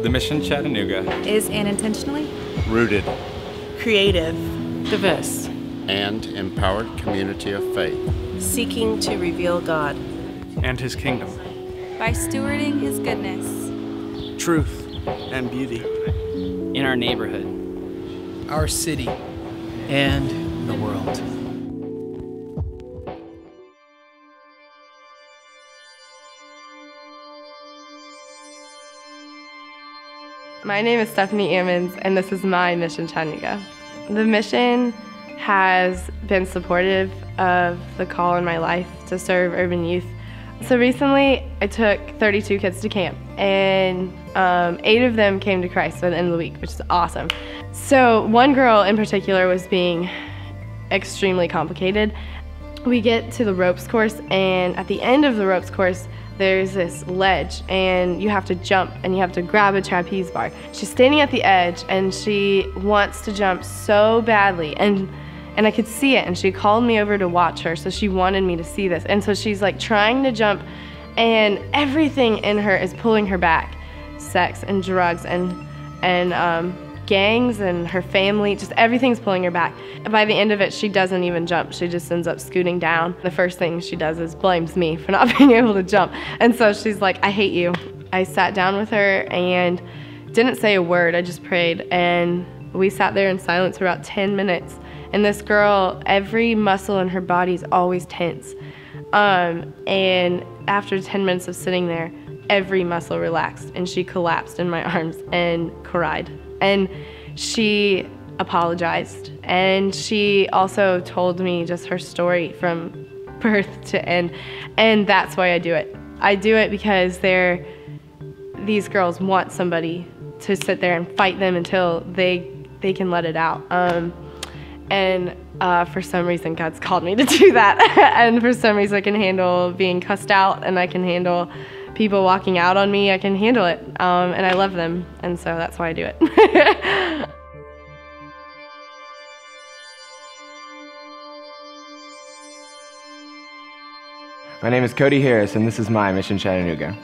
The mission Chattanooga is an intentionally rooted, creative, diverse, and empowered community of faith, seeking to reveal God and His kingdom by stewarding His goodness, truth, and beauty in our neighborhood, our city, and the world. My name is Stephanie Ammons, and this is my Mission Chattanooga. The mission has been supportive of the call in my life to serve urban youth. So recently, I took 32 kids to camp, and 8 of them came to Christ by the end of the week, which is awesome. So one girl in particular was being extremely complicated. We get to the ropes course, and at the end of the ropes course, there's this ledge, and you have to jump, and you have to grab a trapeze bar. She's standing at the edge, and she wants to jump so badly, and I could see it, and she called me over to watch her, so she wanted me to see this. And so she's like trying to jump, and everything in her is pulling her back. Sex and drugs and gangs and her family, just everything's pulling her back. And by the end of it, she doesn't even jump. She just ends up scooting down. The first thing she does is blames me for not being able to jump. And so she's like, I hate you. I sat down with her and didn't say a word. I just prayed, and we sat there in silence for about 10 minutes. And this girl, every muscle in her body is always tense. And after 10 minutes of sitting there, every muscle relaxed, and she collapsed in my arms and cried. And she apologized, and she also told me just her story from birth to end, and that's why I do it. I do it because these girls want somebody to sit there and fight them until they can let it out. And for some reason, God's called me to do that. And for some reason, I can handle being cussed out, and I can handle people walking out on me. I can handle it, and I love them, and so that's why I do it. My name is Cody Harris, and this is my Mission Chattanooga.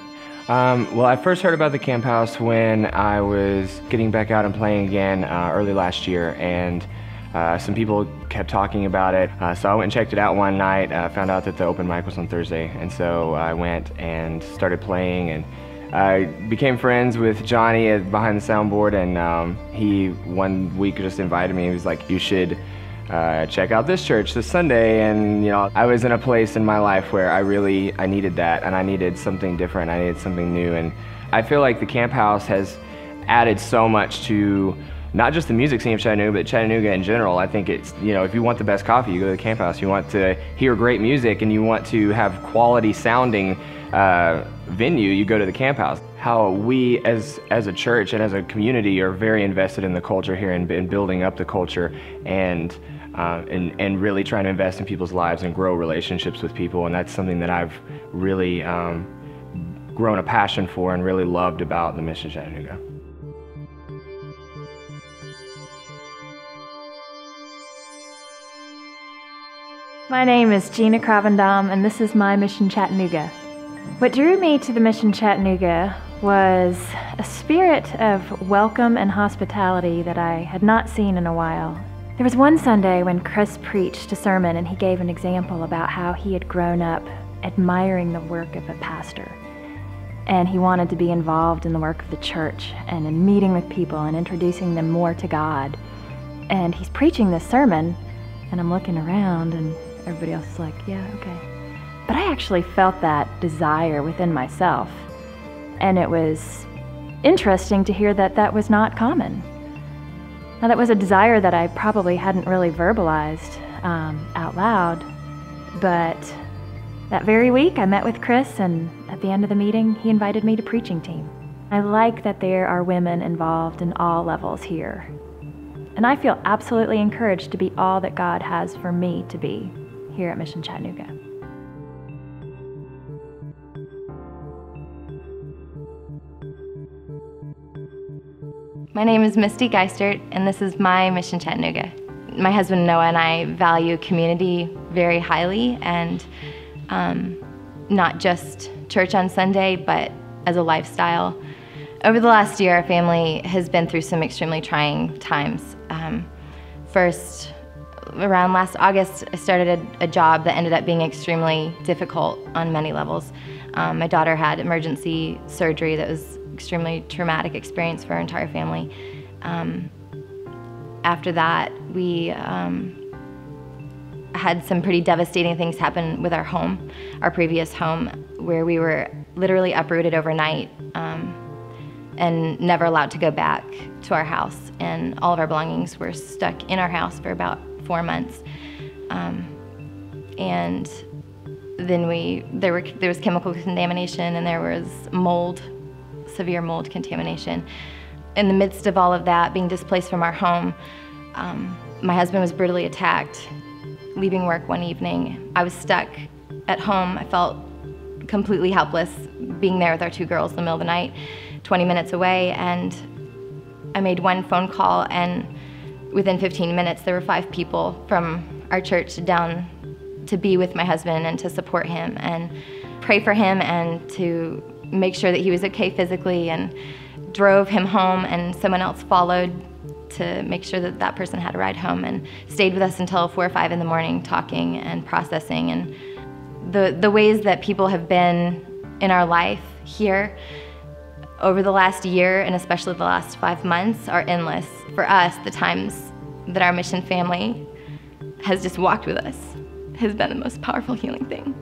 Well, I first heard about the camp house when I was getting back out and playing again early last year, and some people kept talking about it, so I went and checked it out one night. Found out that the open mic was on Thursday, and so I went and started playing, and I became friends with Johnny behind the soundboard, and he one week just invited me. He was like, you should check out this church this Sunday. And I was in a place in my life where I needed that, and I needed something different. I needed something new, and I feel like the camp house has added so much to not just the music scene of Chattanooga, but Chattanooga in general. I think it's, if you want the best coffee, you go to the camp house. You want to hear great music, and you want to have quality sounding venue, you go to the camp house. How we as a church and as a community are very invested in the culture here, and building up the culture, and really trying to invest in people's lives and grow relationships with people. And that's something that I've really grown a passion for and really loved about the Mission Chattanooga. My name is Gina Cravendam, and this is my Mission Chattanooga. What drew me to the Mission Chattanooga was a spirit of welcome and hospitality that I had not seen in a while. There was one Sunday when Chris preached a sermon, and he gave an example about how he had grown up admiring the work of a pastor. And he wanted to be involved in the work of the church and in meeting with people and introducing them more to God. And he's preaching this sermon, and I'm looking around, and everybody else is like, yeah, okay. But I actually felt that desire within myself. And it was interesting to hear that that was not common. Now, that was a desire that I probably hadn't really verbalized out loud. But that very week, I met with Chris, and at the end of the meeting, he invited me to preaching team. I like that there are women involved in all levels here. And I feel absolutely encouraged to be all that God has for me to be here at Mission Chattanooga. My name is Misty Geistert, and this is my Mission Chattanooga. My husband Noah and I value community very highly, and not just church on Sunday, but as a lifestyle. Over the last year, our family has been through some extremely trying times. First, around last August, I started a job that ended up being extremely difficult on many levels. My daughter had emergency surgery that was extremely traumatic experience for our entire family. After that, we had some pretty devastating things happen with our home, our previous home, where we were literally uprooted overnight and never allowed to go back to our house. And all of our belongings were stuck in our house for about 4 months. And then there was chemical contamination, and there was mold, severe mold contamination. In the midst of all of that, being displaced from our home, my husband was brutally attacked. Leaving work one evening, I was stuck at home. I felt completely helpless being there with our 2 girls in the middle of the night, 20 minutes away, and I made one phone call, and within 15 minutes there were 5 people from our church down to be with my husband and to support him and pray for him and to make sure that he was okay physically, and drove him home, and someone else followed to make sure that that person had a ride home, and stayed with us until 4 or 5 in the morning, talking and processing. And the ways that people have been in our life here over the last year, and especially the last 5 months, are endless. For us, the times that our mission family has just walked with us has been the most powerful healing thing.